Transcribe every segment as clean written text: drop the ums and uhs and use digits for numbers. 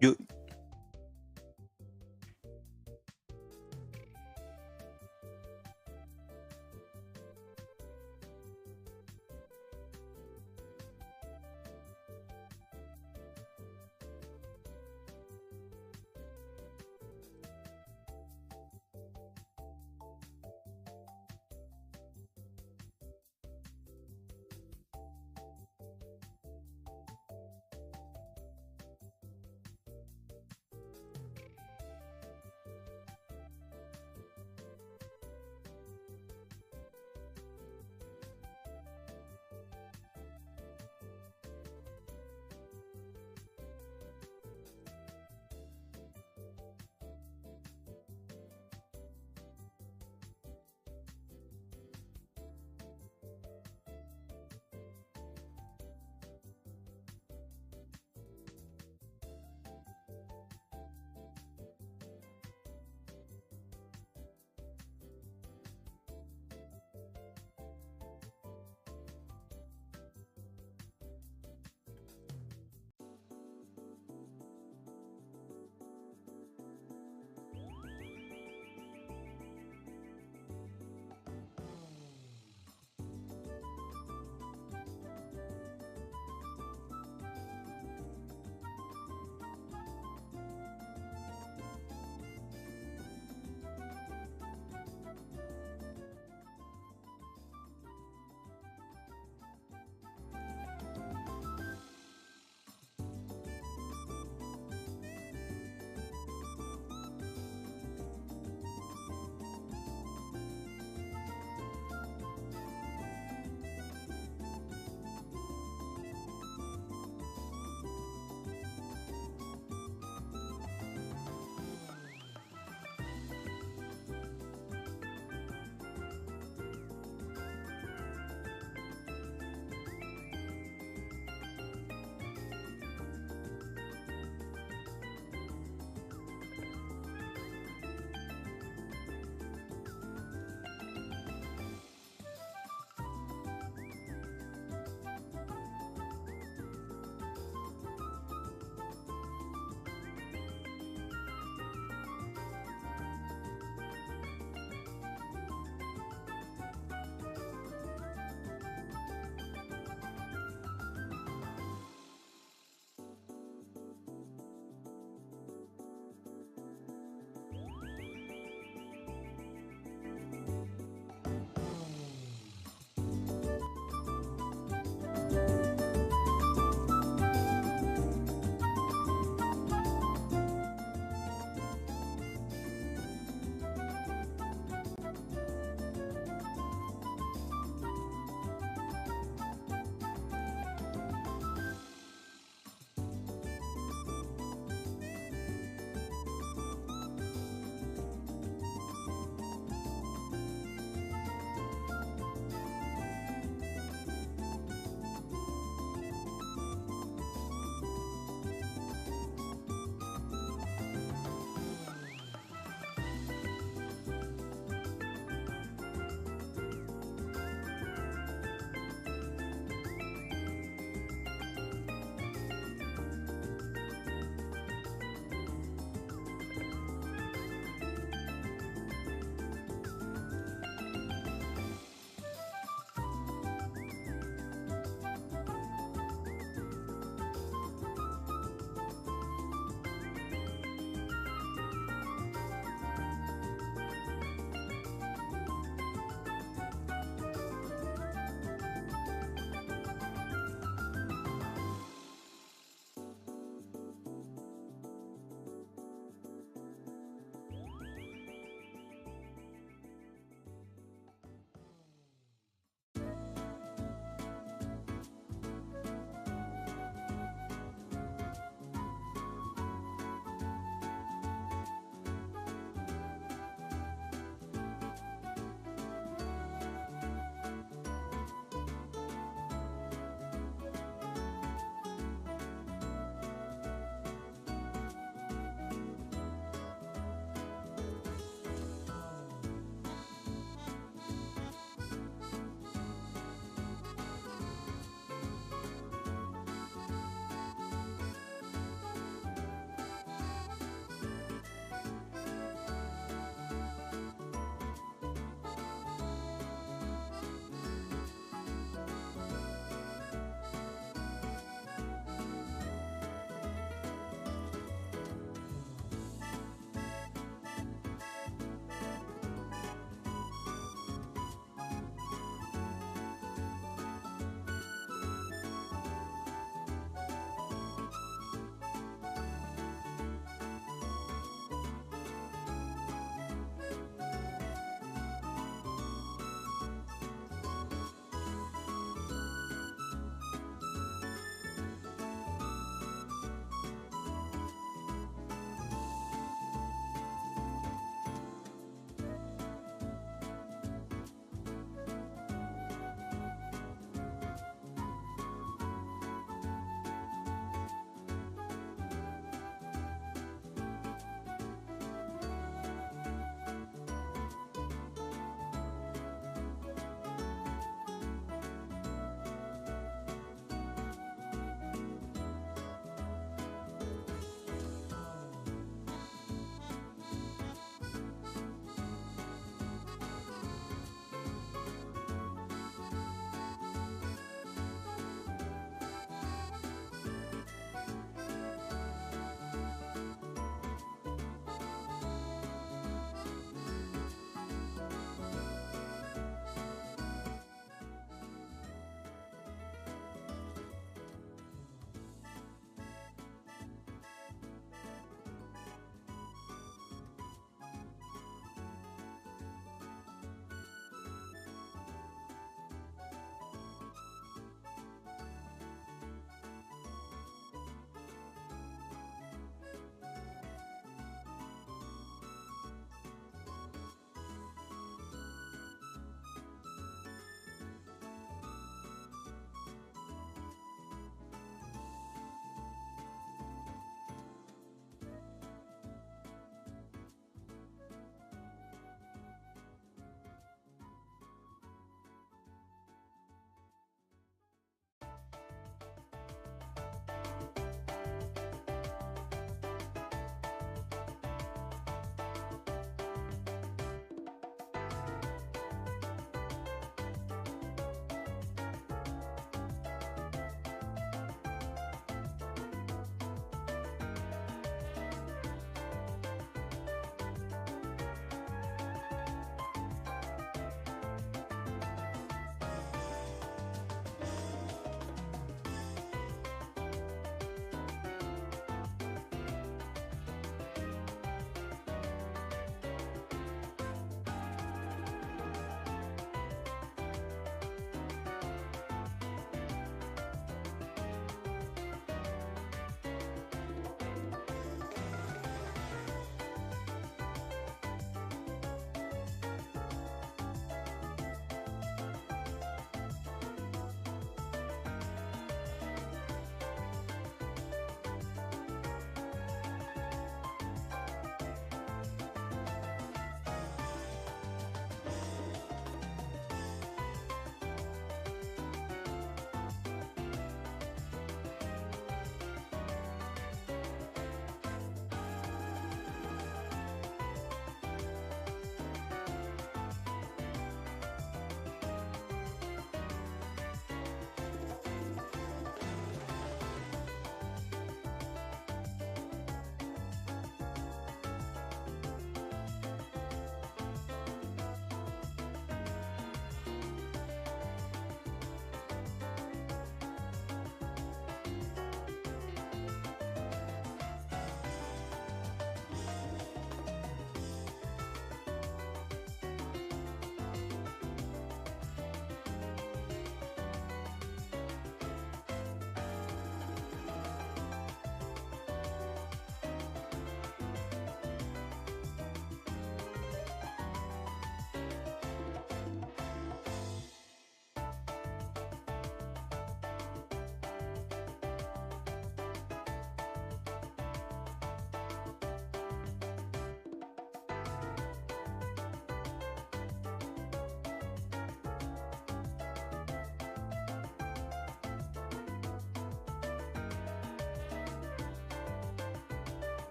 You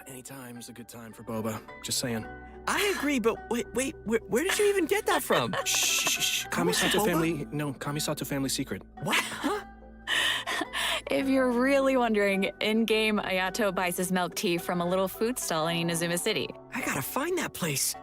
Any time's a good time for boba. Just saying. I agree, but wait, where did you even get that from? Shh. Kamisato family. No, Kamisato family secret. What? Huh? If you're really wondering, in-game Ayato buys his milk tea from a little food stall in Inazuma City. I gotta find that place.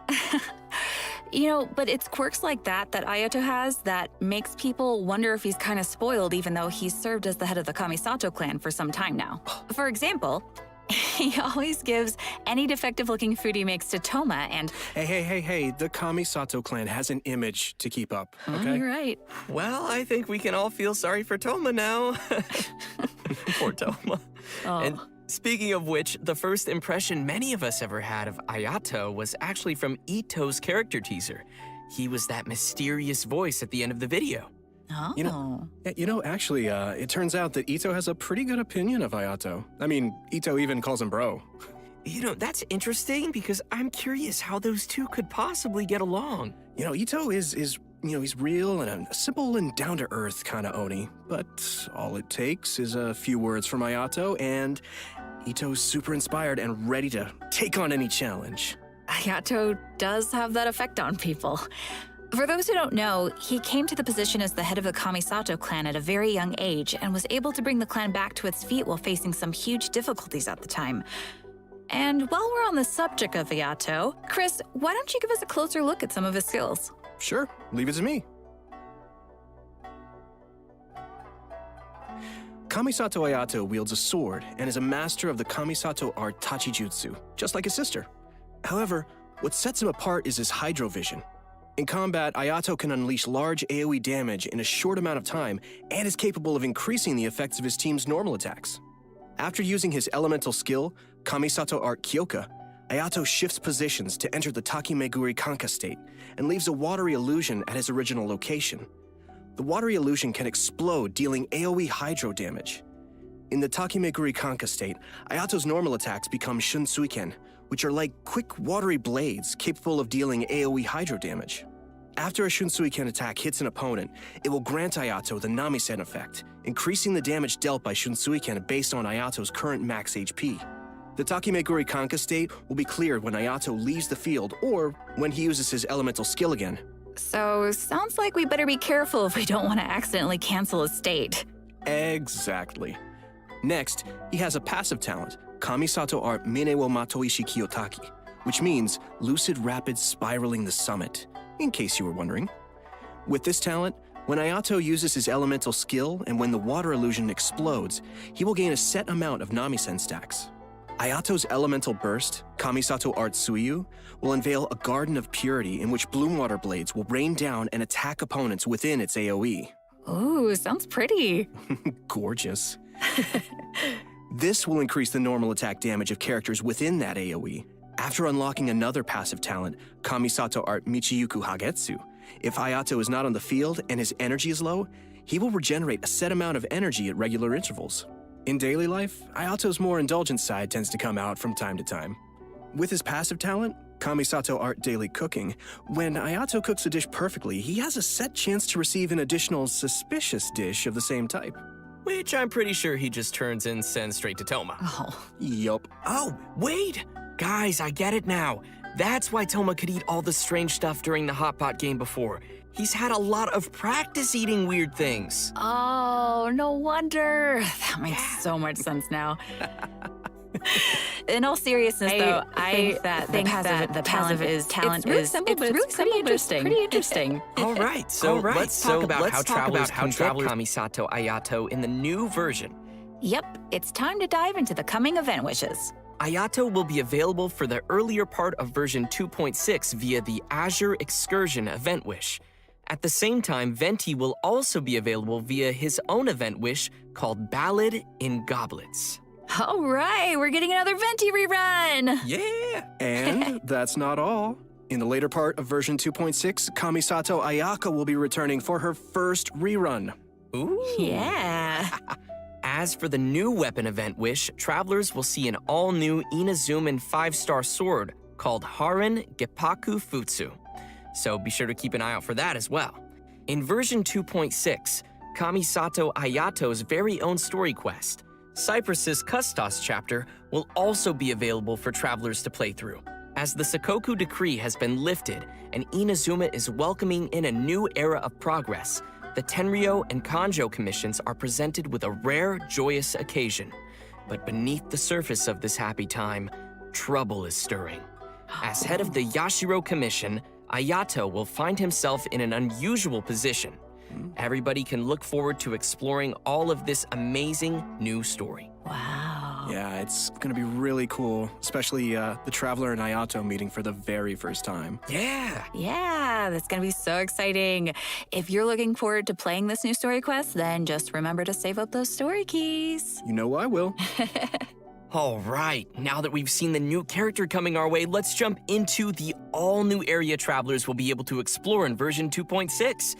You know, but it's quirks like that Ayato has that makes people wonder if he's kind of spoiled even though he's served as the head of the Kamisato clan for some time now. For example, he always gives any defective-looking food he makes to Toma and... Hey, the Kamisato clan has an image to keep up, okay? You're right. Well, I think we can all feel sorry for Toma now. Poor Toma. Oh. And speaking of which, the first impression many of us ever had of Ayato was actually from Ito's character teaser. He was that mysterious voice at the end of the video. Oh. Actually, it turns out that Ito has a pretty good opinion of Ayato. I mean, Ito even calls him bro. That's interesting because I'm curious how those two could possibly get along. Ito is he's real and a simple and down-to-earth kind of Oni. But all it takes is a few words from Ayato, and Ito's super inspired and ready to take on any challenge. Ayato does have that effect on people. For those who don't know, he came to the position as the head of the Kamisato clan at a very young age and was able to bring the clan back to its feet while facing some huge difficulties at the time. And while we're on the subject of Ayato, Chris, why don't you give us a closer look at some of his skills? Sure, leave it to me. Kamisato Ayato wields a sword and is a master of the Kamisato art Tachijutsu, just like his sister. However, what sets him apart is his Hydro Vision. In combat, Ayato can unleash large AoE damage in a short amount of time and is capable of increasing the effects of his team's normal attacks. After using his elemental skill, Kamisato Art Kyoka, Ayato shifts positions to enter the Takimeguri Kanka state and leaves a watery illusion at his original location. The watery illusion can explode, dealing AoE hydro damage. In the Takimeguri Kanka state, Ayato's normal attacks become Shunsuiken, which are like quick, watery blades capable of dealing AoE hydro damage. After a Shunsuiken attack hits an opponent, it will grant Ayato the Namisen effect, increasing the damage dealt by Shunsuiken based on Ayato's current max HP. The Takimeguri Kanka state will be cleared when Ayato leaves the field or when he uses his elemental skill again. So, sounds like we better be careful if we don't want to accidentally cancel his state. Exactly. Next, he has a passive talent, Kamisato Art Mine wo Matoishi Kiyotaki, which means lucid rapid spiraling the summit, in case you were wondering. With this talent, when Ayato uses his elemental skill and when the water illusion explodes, he will gain a set amount of Namisen stacks. Ayato's elemental burst, Kamisato Art Suiyu, will unveil a garden of purity in which bloom water blades will rain down and attack opponents within its AoE. Ooh, sounds pretty. Gorgeous. This will increase the normal attack damage of characters within that AoE. After unlocking another passive talent, Kamisato Art Michiyuku Hagetsu, if Ayato is not on the field and his energy is low, he will regenerate a set amount of energy at regular intervals. In daily life, Ayato's more indulgent side tends to come out from time to time. With his passive talent, Kamisato Art Daily Cooking, when Ayato cooks a dish perfectly, he has a set chance to receive an additional suspicious dish of the same type. Which I'm pretty sure he just turns and sends straight to Toma. Oh. Yup. Oh, wait! Guys, I get it now. That's why Toma could eat all the strange stuff during the Hot Pot game before. He's had a lot of practice eating weird things. Oh, no wonder. That makes so much sense now. In all seriousness, though, I think that the passive is really simple, but it's pretty interesting. All right, so let's talk about how travelers can get Kamisato Ayato in the new version. Yep, it's time to dive into the coming event wishes. Ayato will be available for the earlier part of version 2.6 via the Azure Excursion event wish. At the same time, Venti will also be available via his own event wish called Ballad in Goblets. All right, we're getting another Venti rerun! Yeah! And that's not all. In the later part of version 2.6, Kamisato Ayaka will be returning for her first rerun. Ooh! Yeah! As for the new weapon event wish, travelers will see an all-new Inazuman 5-star sword called Haran Geppaku Futsu. So be sure to keep an eye out for that as well. In version 2.6, Kamisato Ayato's very own story quest, Cyprus's Kustos chapter will also be available for travelers to play through. As the Sakoku decree has been lifted and Inazuma is welcoming in a new era of progress, the Tenryou and Kanjo commissions are presented with a rare, joyous occasion. But beneath the surface of this happy time, trouble is stirring. As head of the Yashiro Commission, Ayato will find himself in an unusual position. Everybody can look forward to exploring all of this amazing new story. Wow. Yeah, it's gonna be really cool, especially the Traveler and Ayato meeting for the very first time. Yeah! Yeah, that's gonna be so exciting. If you're looking forward to playing this new story quest, then just remember to save up those story keys. You know I will. All right, now that we've seen the new character coming our way, let's jump into the all-new area travelers will be able to explore in version 2.6.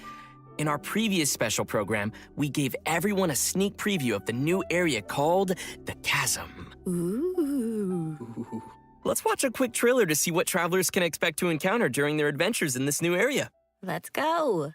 In our previous special program, we gave everyone a sneak preview of the new area called the Chasm. Ooh. Let's watch a quick trailer to see what travelers can expect to encounter during their adventures in this new area. Let's go.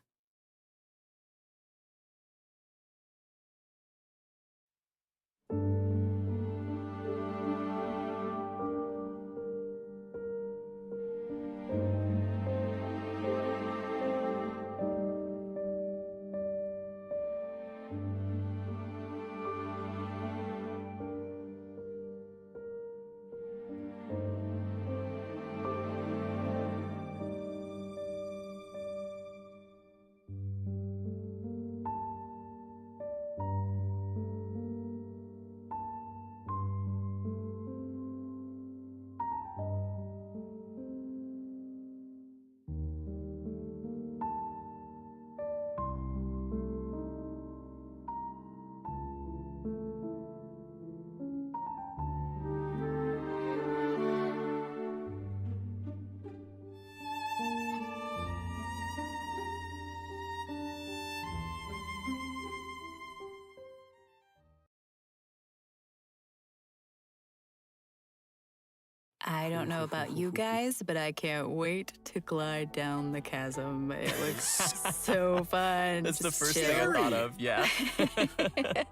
I don't know about you guys, but I can't wait to glide down the chasm. It looks so fun. That's the Just first chill. thing I thought of, yeah.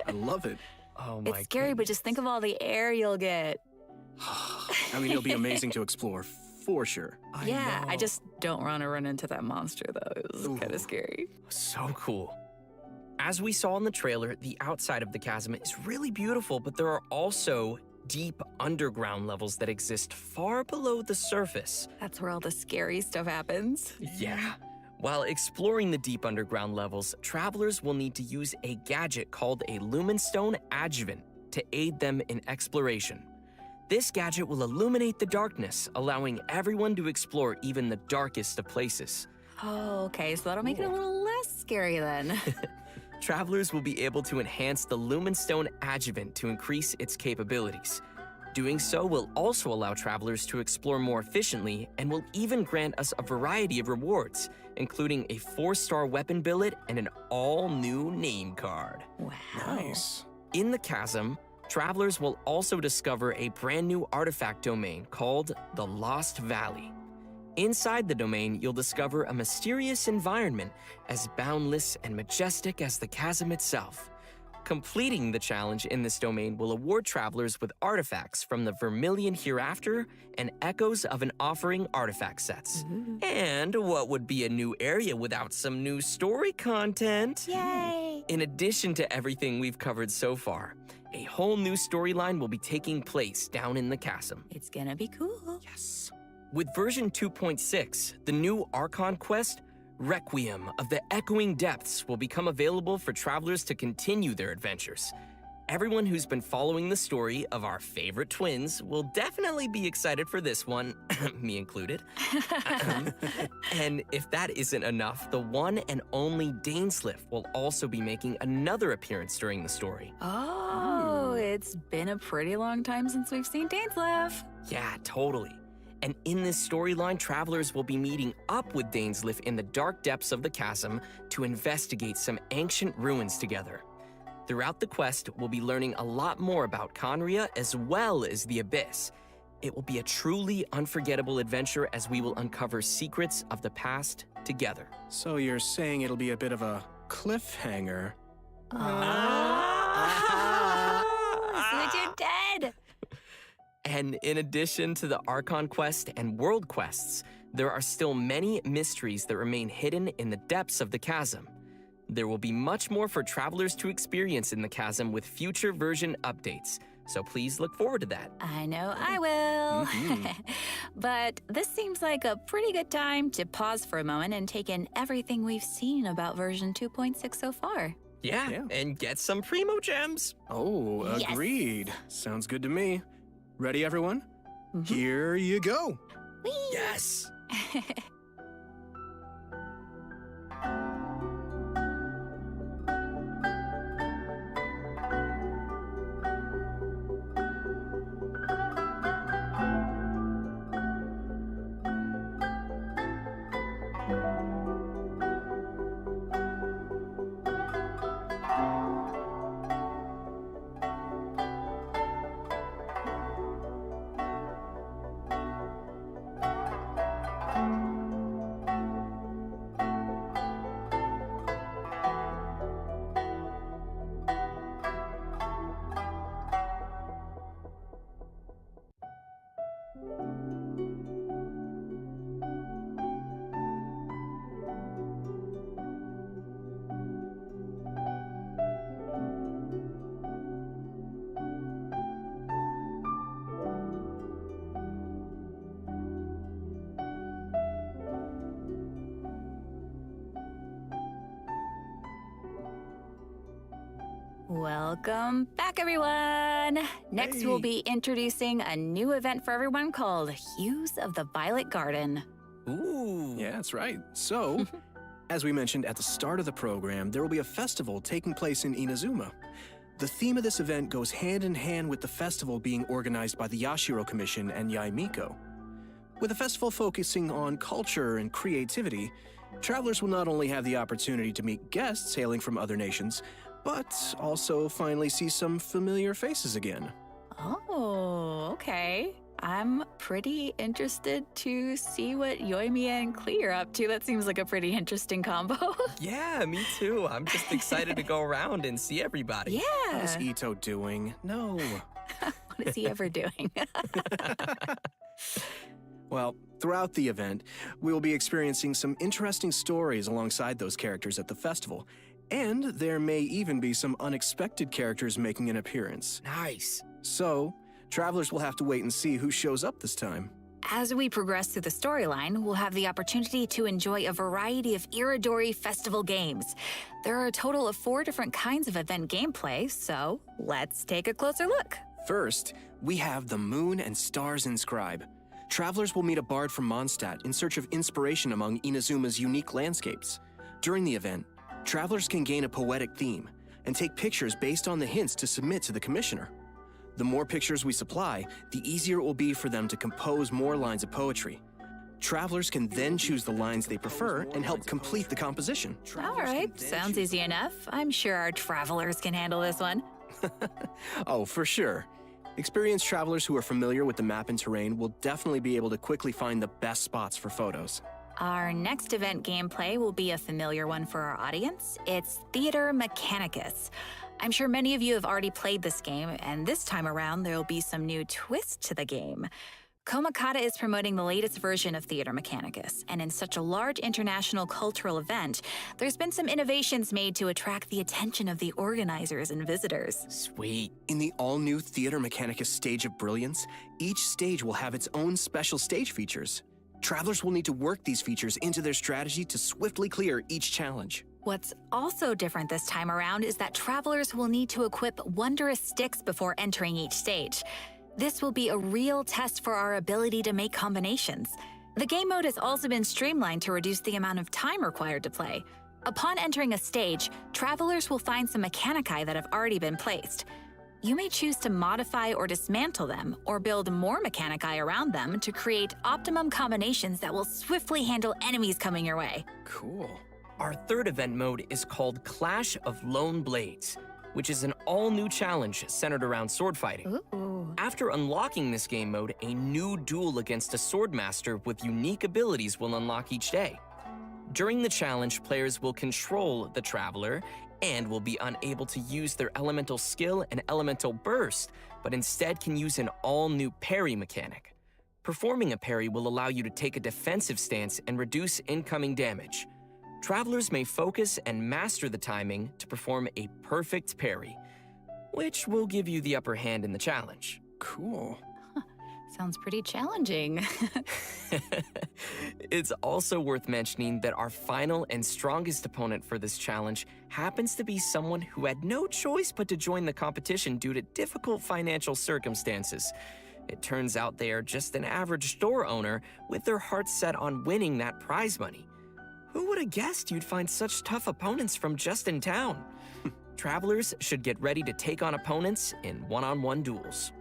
I love it. Oh my It's scary, but just think of all the air you'll get. I mean, it'll be amazing to explore, for sure. I just don't want to run into that monster, though. It was kind of scary. So cool. As we saw in the trailer, the outside of the chasm is really beautiful, but there are also deep underground levels that exist far below the surface. That's where all the scary stuff happens. Yeah. While exploring the deep underground levels, travelers will need to use a gadget called a Lumenstone Adjuvant to aid them in exploration. This gadget will illuminate the darkness, allowing everyone to explore even the darkest of places. Oh, okay, so that'll make it a little less scary then. Travelers will be able to enhance the Lumenstone Adjuvant to increase its capabilities. Doing so will also allow travelers to explore more efficiently and will even grant us a variety of rewards, including a 4-star weapon billet and an all-new name card. Wow. Nice. In the chasm, travelers will also discover a brand new artifact domain called the Lost Valley. Inside the domain, you'll discover a mysterious environment as boundless and majestic as the chasm itself. Completing the challenge in this domain will award travelers with artifacts from the Vermilion Hereafter and Echoes of an Offering artifact sets. And what would be a new area without some new story content? Yay! In addition to everything we've covered so far, a whole new storyline will be taking place down in the chasm. It's gonna be cool. Yes. With version 2.6, the new Archon quest, Requiem of the Echoing Depths, will become available for travelers to continue their adventures. Everyone who's been following the story of our favorite twins will definitely be excited for this one, me included. And if that isn't enough, the one and only Dainsliff will also be making another appearance during the story. Oh, it's been a pretty long time since we've seen Dainsliff. Yeah, totally. And in this storyline, travelers will be meeting up with Dainsliff in the dark depths of the chasm to investigate some ancient ruins together. Throughout the quest, we'll be learning a lot more about Conria as well as the Abyss. It will be a truly unforgettable adventure as we will uncover secrets of the past together. So you're saying it'll be a bit of a cliffhanger? And in addition to the Archon quest and world quests, there are still many mysteries that remain hidden in the depths of the chasm. There will be much more for travelers to experience in the chasm with future version updates, so please look forward to that. I know I will. But this seems like a pretty good time to pause for a moment and take in everything we've seen about version 2.6 so far. Yeah, and get some Primo gems. Oh, Yes. agreed. Sounds good to me. Ready, everyone? Here you go. Whee! Yes! Welcome back, everyone. Next, we'll Hey. be introducing a new event for everyone called Hues of the Violet Garden. Ooh. Yeah, that's right. So, as we mentioned at the start of the program, there will be a festival taking place in Inazuma. The theme of this event goes hand in hand with the festival being organized by the Yashiro Commission and Yaimiko. With the festival focusing on culture and creativity, travelers will not only have the opportunity to meet guests hailing from other nations, but also finally see some familiar faces again. Oh, okay. I'm pretty interested to see what Yoimiya and Klee are up to. That seems like a pretty interesting combo. Yeah, me too. I'm just excited to go around and see everybody. What is Yeah. Ito doing? No. What is he ever doing? Well, throughout the event, we will be experiencing some interesting stories alongside those characters at the festival, and there may even be some unexpected characters making an appearance. Nice. So, travelers will have to wait and see who shows up this time. As we progress through the storyline, we'll have the opportunity to enjoy a variety of Iridori festival games. There are a total of 4 different kinds of event gameplay, so let's take a closer look. First, we have the Moon and Stars Inscribe. Travelers will meet a bard from Mondstadt in search of inspiration among Inazuma's unique landscapes. During the event, travelers can gain a poetic theme and take pictures based on the hints to submit to the commissioner. The more pictures we supply, the easier it will be for them to compose more lines of poetry. Travelers can then choose the lines they prefer and help complete the composition. All right, sounds easy enough. I'm sure our travelers can handle this one. Oh, for sure. Experienced travelers who are familiar with the map and terrain will definitely be able to quickly find the best spots for photos. Our next event gameplay will be a familiar one for our audience. It's Theater Mechanicus. I'm sure many of you have already played this game, and this time around there will be some new twist to the game. Komakata is promoting the latest version of Theater Mechanicus, and in such a large international cultural event, there's been some innovations made to attract the attention of the organizers and visitors. Sweet. In the all-new Theater Mechanicus Stage of Brilliance, each stage will have its own special stage features. Travelers will need to work these features into their strategy to swiftly clear each challenge. What's also different this time around is that travelers will need to equip wondrous sticks before entering each stage. This will be a real test for our ability to make combinations. The game mode has also been streamlined to reduce the amount of time required to play. Upon entering a stage, travelers will find some mechanici that have already been placed. You may choose to modify or dismantle them, or build more mechanici around them to create optimum combinations that will swiftly handle enemies coming your way. Cool. Our third event mode is called Clash of Lone Blades, which is an all-new challenge centered around sword fighting. Ooh. After unlocking this game mode, a new duel against a swordmaster with unique abilities will unlock each day. During the challenge, players will control the traveler and will be unable to use their elemental skill and elemental burst, but instead can use an all-new parry mechanic. Performing a parry will allow you to take a defensive stance and reduce incoming damage. Travelers may focus and master the timing to perform a perfect parry, which will give you the upper hand in the challenge. Cool. Sounds pretty challenging. It's also worth mentioning that our final and strongest opponent for this challenge happens to be someone who had no choice but to join the competition due to difficult financial circumstances. It turns out they are just an average store owner with their hearts set on winning that prize money. Who would have guessed you'd find such tough opponents from just in town? Travelers should get ready to take on opponents in one-on-one duels.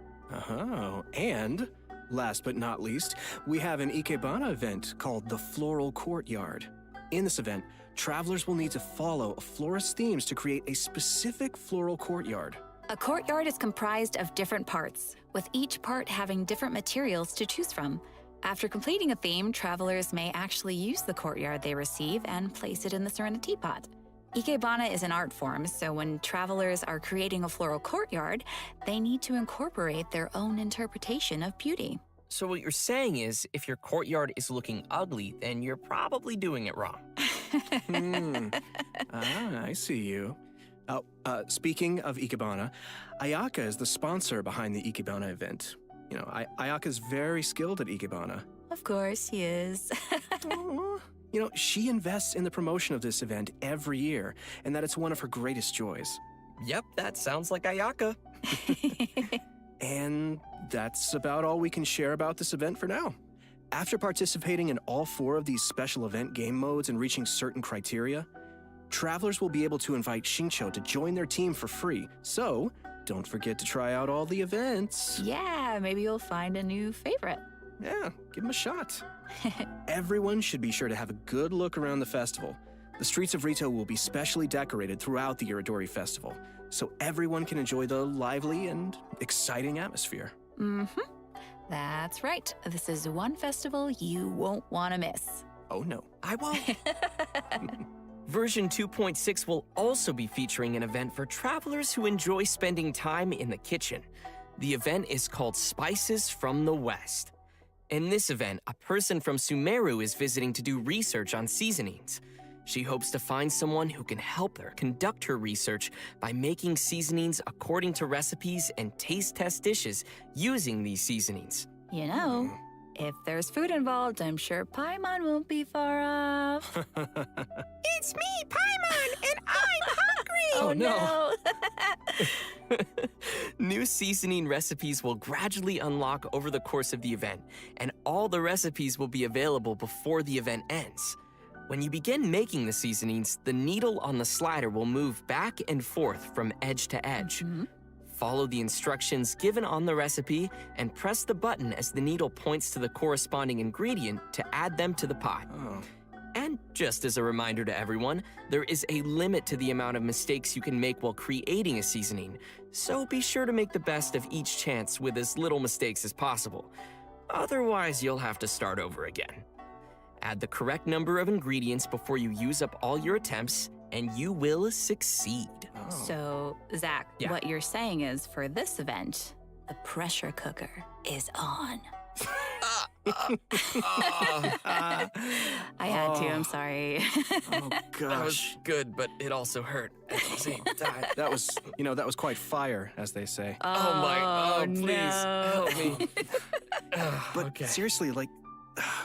Oh, and last but not least, we have an Ikebana event called the Floral Courtyard. In this event, travelers will need to follow a florist's themes to create a specific floral courtyard. A courtyard is comprised of different parts, with each part having different materials to choose from. After completing a theme, travelers may actually use the courtyard they receive and place it in the Serenity Pot. Ikebana is an art form, so when travelers are creating a floral courtyard, they need to incorporate their own interpretation of beauty. So what you're saying is, if your courtyard is looking ugly, then you're probably doing it wrong. I see you. Speaking of Ikebana, Ayaka is the sponsor behind the Ikebana event. You know, Ayaka's very skilled at Ikebana. Of course he is. Aw. You know, she invests in the promotion of this event every year, and that it's one of her greatest joys. Yep, that sounds like Ayaka. And that's about all we can share about this event for now. After participating in all 4 of these special event game modes and reaching certain criteria, travelers will be able to invite Shincho to join their team for free. So, don't forget to try out all the events. Yeah, maybe you'll find a new favorite. Yeah, give them a shot. Everyone should be sure to have a good look around the festival. The streets of Rito will be specially decorated throughout the Iridori Festival, so everyone can enjoy the lively and exciting atmosphere. That's right. This is one festival you won't want to miss. Oh no. I won't. Version 2.6 will also be featuring an event for travelers who enjoy spending time in the kitchen. The event is called Spices from the West. In this event, a person from Sumeru is visiting to do research on seasonings. She hopes to find someone who can help her conduct her research by making seasonings according to recipes and taste test dishes using these seasonings. You know, if there's food involved, I'm sure Paimon won't be far off. It's me, Paimon, and I'm hungry! Oh no! New seasoning recipes will gradually unlock over the course of the event, and all the recipes will be available before the event ends. When you begin making the seasonings, the needle on the slider will move back and forth from edge to edge. Follow the instructions given on the recipe and press the button as the needle points to the corresponding ingredient to add them to the pot. And just as a reminder to everyone, there is a limit to the amount of mistakes you can make while creating a seasoning, so be sure to make the best of each chance with as little mistakes as possible. Otherwise, you'll have to start over again. Add the correct number of ingredients before you use up all your attempts, and you will succeed. So, Zach, Yeah. what you're saying is for this event, the pressure cooker is on. I had to, I'm sorry. Oh gosh. That was good, but it also hurt at the same time. That was, that was quite fire, as they say. Please no. help me. But Okay. seriously,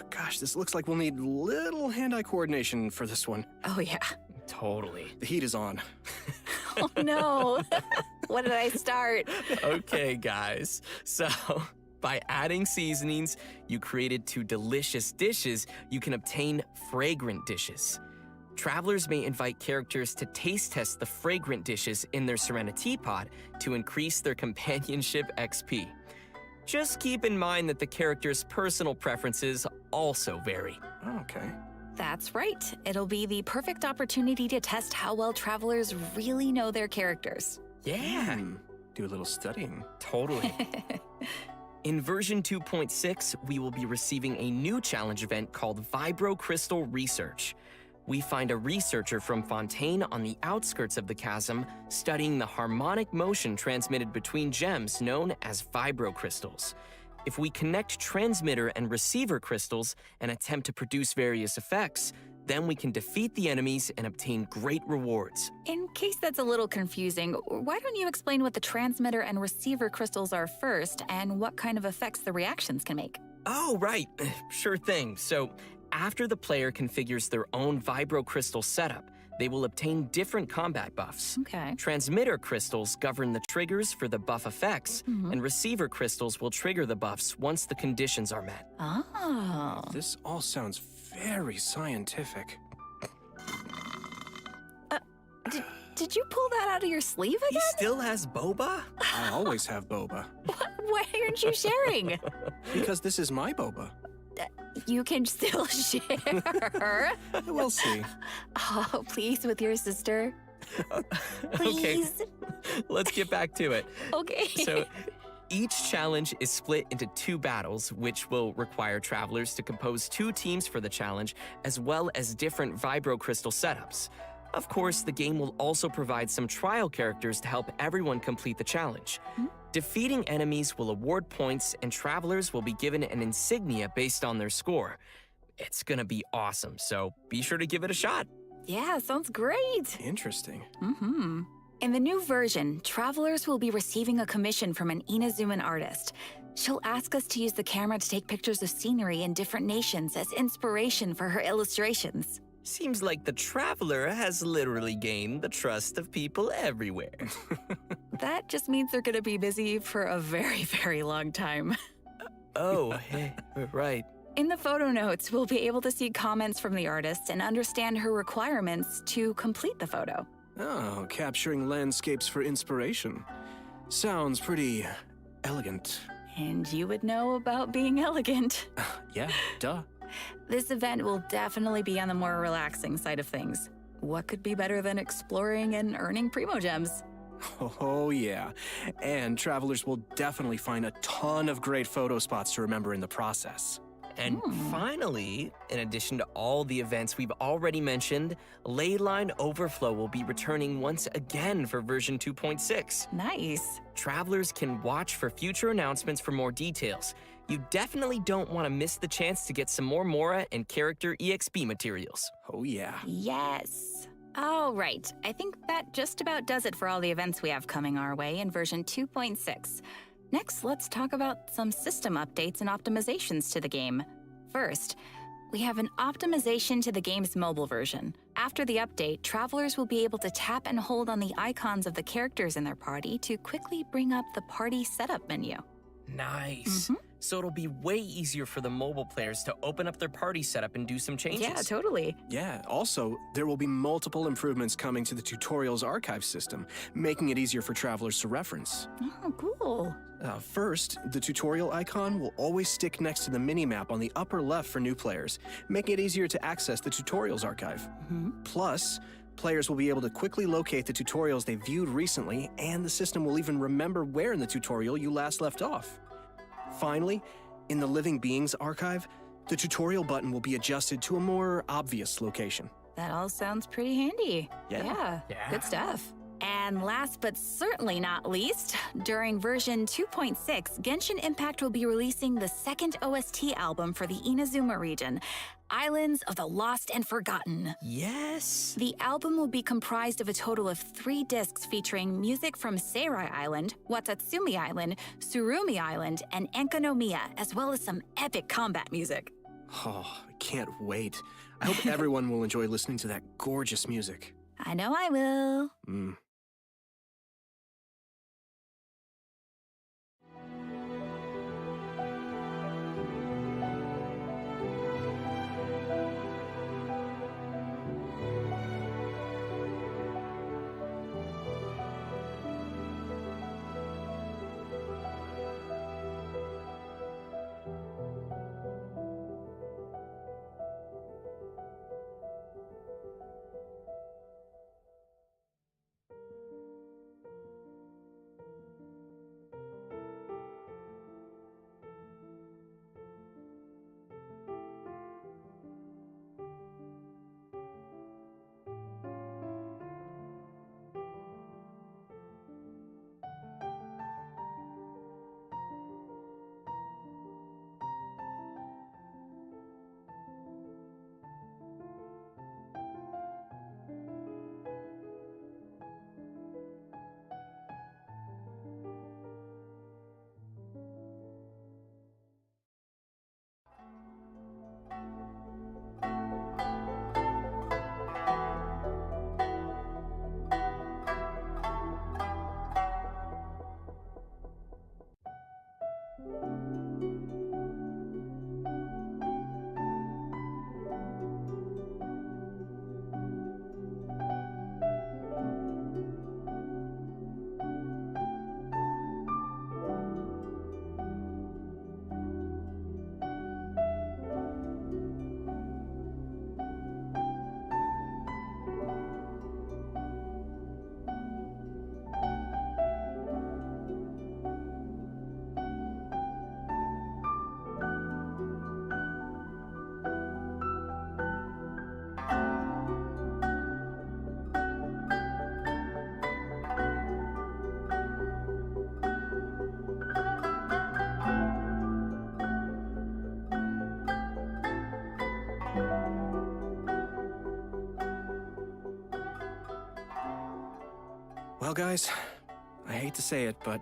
gosh, this looks like we'll need little hand-eye coordination for this one. Oh, yeah. Totally. The heat is on. Oh, no. What did I start? Okay, guys. So, by adding seasonings you created to delicious dishes, you can obtain fragrant dishes. Travelers may invite characters to taste test the fragrant dishes in their Serenity Pod to increase their companionship XP. Just keep in mind that the character's personal preferences also vary. Oh, okay. That's right. It'll be the perfect opportunity to test how well travelers really know their characters. Yeah, Do a little studying. totally. In version 2.6, we will be receiving a new challenge event called Vibro Crystal Research. we find a researcher from Fontaine on the outskirts of the chasm studying the harmonic motion transmitted between gems known as vibrocrystals. If we connect transmitter and receiver crystals and attempt to produce various effects, then we can defeat the enemies and obtain great rewards. In case that's a little confusing, why don't you explain what the transmitter and receiver crystals are first and what kind of effects the reactions can make? Oh, right. Sure thing. So, after the player configures their own vibrocrystal setup, they will obtain different combat buffs. Okay. Transmitter crystals govern the triggers for the buff effects, and receiver crystals will trigger the buffs once the conditions are met. Oh. This all sounds very scientific. Did you pull that out of your sleeve He again? still has boba? I always have boba. Why aren't you sharing? Because this is my boba. You can still share. We'll see. Oh, please, with your sister. Please. Let's get back to it. Okay. So, each challenge is split into 2 battles, which will require travelers to compose 2 teams for the challenge, as well as different vibrocrystal setups. Of course, the game will also provide some trial characters to help everyone complete the challenge. Defeating enemies will award points, and travelers will be given an insignia based on their score. It's gonna be awesome, so be sure to give it a shot. Yeah, sounds great. Interesting. In the new version, travelers will be receiving a commission from an Inazuman artist. She'll ask us to use the camera to take pictures of scenery in different nations as inspiration for her illustrations. Seems like the traveler has literally gained the trust of people everywhere. That just means they're gonna be busy for a very, very long time. Oh, right. In the photo notes, we'll be able to see comments from the artist and understand her requirements to complete the photo. Oh, capturing landscapes for inspiration. Sounds pretty elegant. And you would know about being elegant. Yeah, duh. This event will definitely be on the more relaxing side of things. What could be better than exploring and earning Primo gems? Oh, yeah. And travelers will definitely find a ton of great photo spots to remember in the process. And finally, in addition to all the events we've already mentioned, Leyline Overflow will be returning once again for version 2.6. Nice. Travelers can watch for future announcements for more details. You definitely don't want to miss the chance to get some more Mora and character EXP materials. Oh, yeah. Yes. All right. I think that just about does it for all the events we have coming our way in version 2.6. Next, let's talk about some system updates and optimizations to the game. First, we have an optimization to the game's mobile version. After the update, travelers will be able to tap and hold on the icons of the characters in their party to quickly bring up the party setup menu. Nice. So it'll be way easier for the mobile players to open up their party setup and do some changes. Yeah, totally. Yeah, also, there will be multiple improvements coming to the tutorials archive system, making it easier for travelers to reference. Oh, cool. First, the tutorial icon will always stick next to the minimap on the upper left for new players, making it easier to access the tutorials archive. Plus, players will be able to quickly locate the tutorials they viewed recently, and the system will even remember where in the tutorial you last left off. Finally, in the Living Beings archive, the tutorial button will be adjusted to a more obvious location. That all sounds pretty handy. Yeah. Yeah. Good stuff. And last but certainly not least, during version 2.6, Genshin Impact will be releasing the second OST album for the Inazuma region, Islands of the Lost and Forgotten. Yes. The album will be comprised of a total of 3 discs featuring music from Seirai Island, Watatsumi Island, Surumi Island, and Enkanomiya, as well as some epic combat music. Oh, I can't wait. I hope everyone will enjoy listening to that gorgeous music. I know I will. Well, guys, I hate to say it, but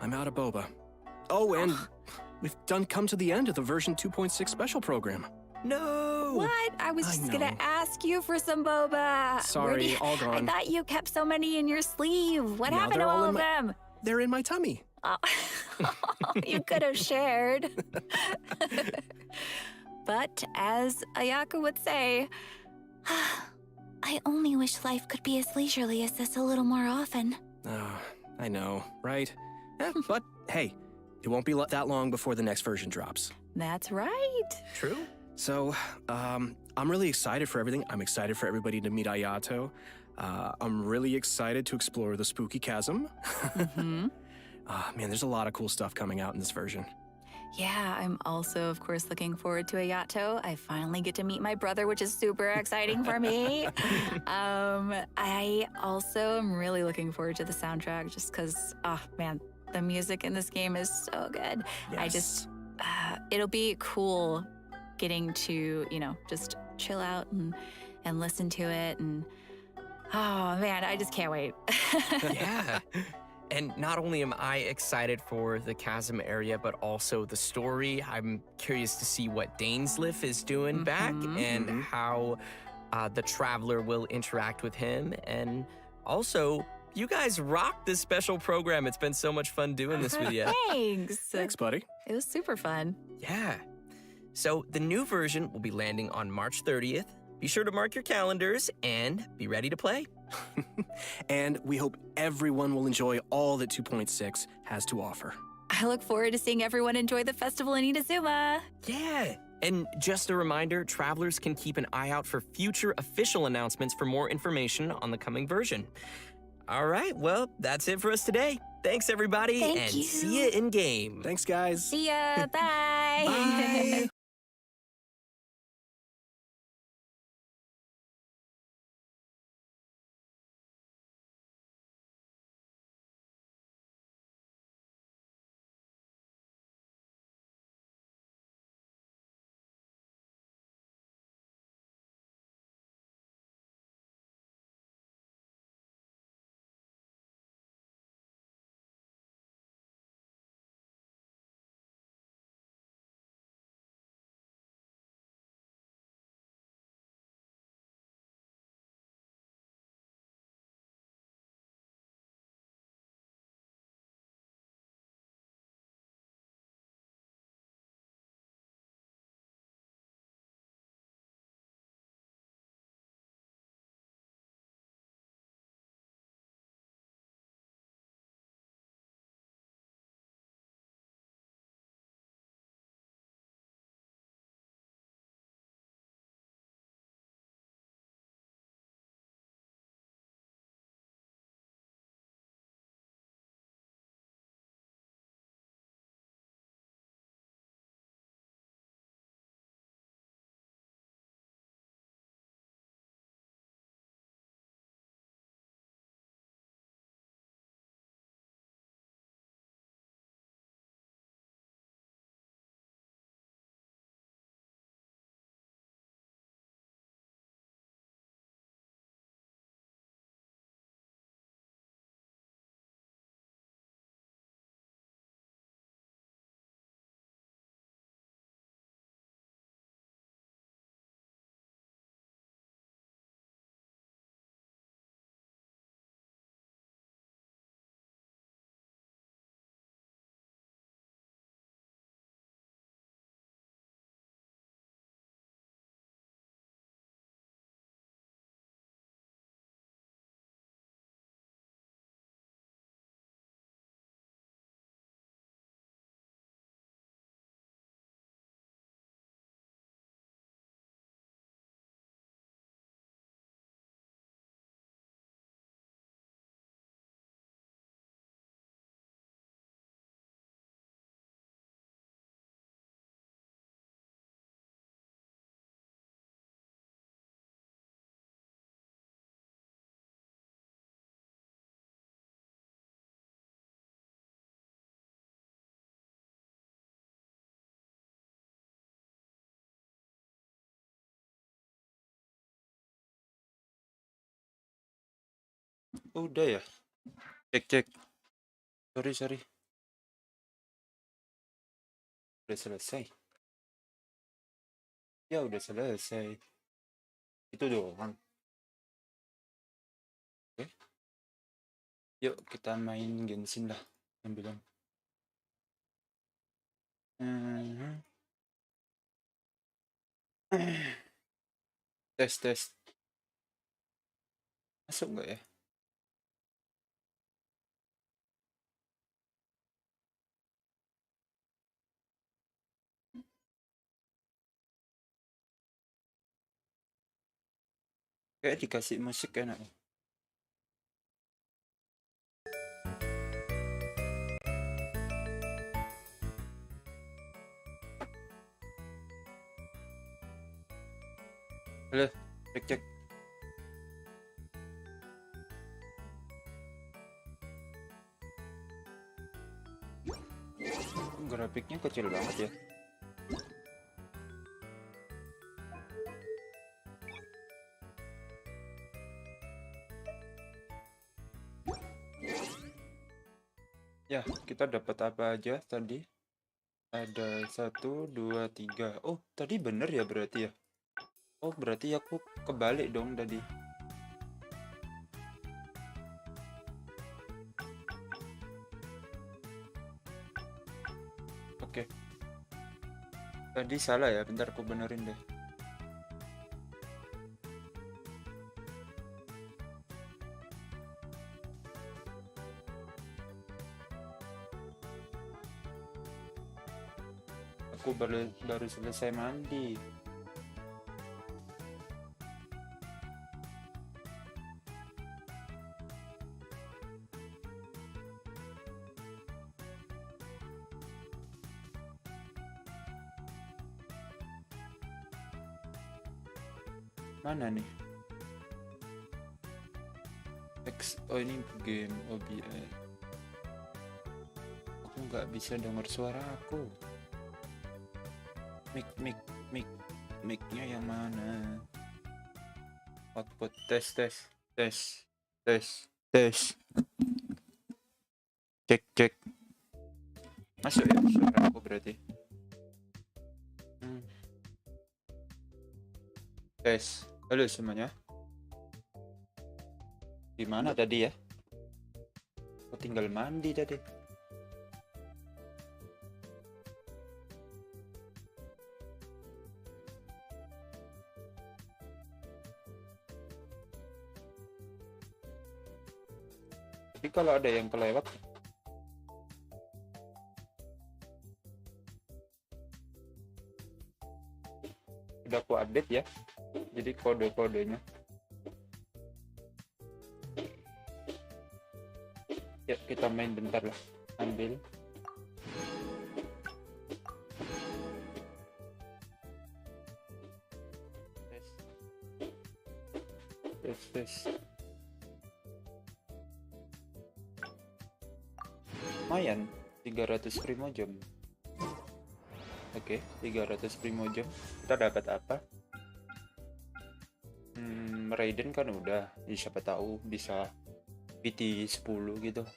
I'm out of boba. Oh, and we've come to the end of the version 2.6 special program. No! What? I was I just gonna know. ask you for some boba. Sorry, all I gone. thought you kept so many in your sleeve. What Yeah, happened to they're all all in of my- them? They're in my tummy. Oh, you could have shared. But as Ayako would say, I only wish life could be as leisurely as this a little more often. Oh, I know, right? But hey, it won't be that long before the next version drops. That's right. True. So, I'm really excited for everything. I'm excited for everybody to meet Ayato. I'm really excited to explore the spooky chasm. Man, there's a lot of cool stuff coming out in this version. Yeah, I'm also, of course, looking forward to Ayato. I finally get to meet my brother, which is super exciting for me. I also am really looking forward to the soundtrack just because, oh man, the music in this game is so good. I just, it'll be cool getting to, just chill out and listen to it. And oh man, I just can't wait. Yeah. And not only am I excited for the chasm area, but also the story. I'm curious to see what Dainsleif is doing back and how the Traveler will interact with him. And also, you guys rocked this special program. It's been so much fun doing this with you. Thanks. Thanks, buddy. It was super fun. Yeah. So the new version will be landing on March 30th. Be sure to mark your calendars and be ready to play. And we hope everyone will enjoy all that 2.6 has to offer. I look forward to seeing everyone enjoy the festival in Inazuma. Yeah. And just a reminder, travelers can keep an eye out for future official announcements for more information on the coming version. All right, well, that's it for us today. Thanks, everybody, Thank and you. see you in game. Thanks, guys. See ya. Bye. Bye. Oh, udah ya? Cek. Sorry. Udah selesai. Ya udah selesai. Itu doang. Oke. Yuk kita main Genshin lah. Yang bilang. Tes. Masuk nggak ya? Kayak dikasih musik enak. Halo, cek. Grafiknya kecil banget ya. Ya, kita dapat apa aja tadi? Ada 1, 2, 3. Oh, tadi bener ya berarti ya? Oh, berarti aku kebalik dong tadi. Oke. Tadi salah ya, bentar aku benerin deh. Aku baru selesai mandi. Mana nih? Oh ini game OBS. Aku nggak bisa dengar suara aku. Mic-nya yang mana? Output tes. Cek. Masuk ya suara aku berarti. Tes. Halo semuanya. Gimana tadi ya? Aku tinggal mandi tadi. Tapi kalau ada yang kelewat, udah aku update ya. Jadi kode-kodenya. Ya kita main bentar lah. Ambil. Tes. Lumayan 300 Primo jam. Oke, 300 Primo jam. Kita dapat apa? Raiden kan udah. Siapa tahu bisa PT 10 gitu.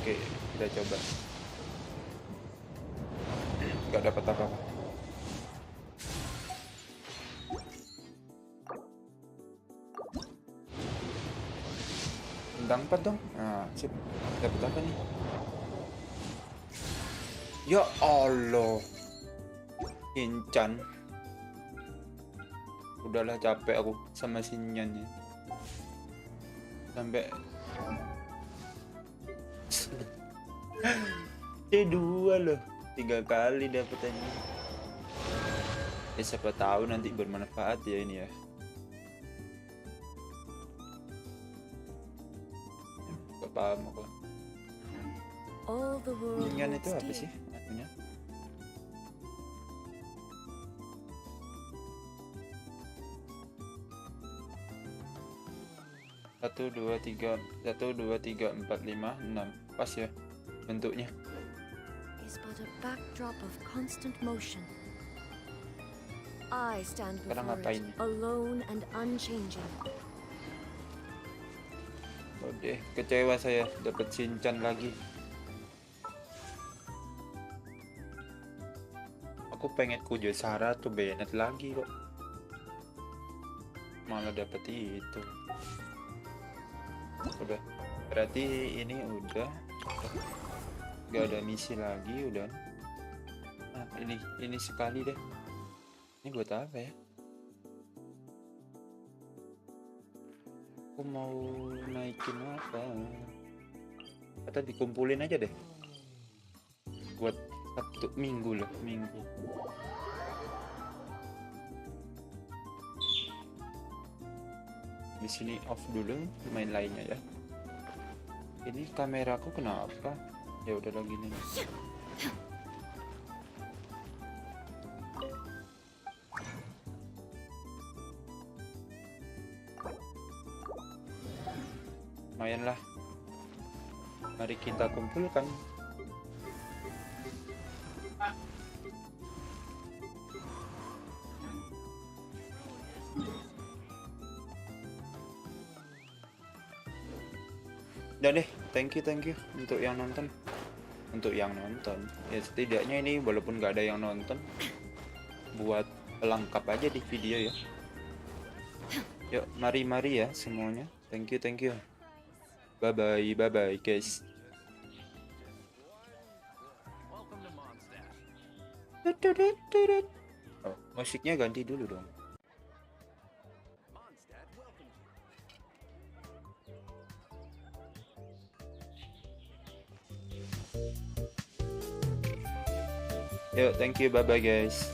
Oke, kita coba. Gak dapat apa-apa. Tendang 4 dong. Nah, sip. Dapat apa nih? Ya Allah. Incan. Udahlah capek aku sama si Nyan ya. Sampai C2 loh. 3 kali dapetannya. Ya siapa tahu nanti bermanfaat ya ini ya. Paham aku. Nyan itu apa sih artinya? Satu dua tiga empat lima enam, pas ya bentuknya. I stand Sekarang before ngapain? it, alone and unchanging. Oh deh, kecewa saya dapat Shinchan lagi. Aku pengen Kujo Sara tuh Bennett lagi kok. Malah dapet itu. Udah. Berarti ini udah. Gak ada misi lagi udah. Nah, ini sekali deh. Ini buat apa ya? Aku mau naikin apa? Atau dikumpulin aja deh. Buat Sabtu Minggu lah, Minggu. Di sini off dulu main lainnya ya. Ini kameraku kenapa? Ya udah lagi nih. Lumayan lah. Mari kita kumpulkan. Udah deh, thank you untuk yang nonton. Ya setidaknya ini walaupun nggak ada yang nonton, buat pelengkap aja di video ya. Yuk, mari ya semuanya. Thank you. Bye bye guys. Oh, musiknya ganti dulu dong. Yuk, thank you, bye bye guys.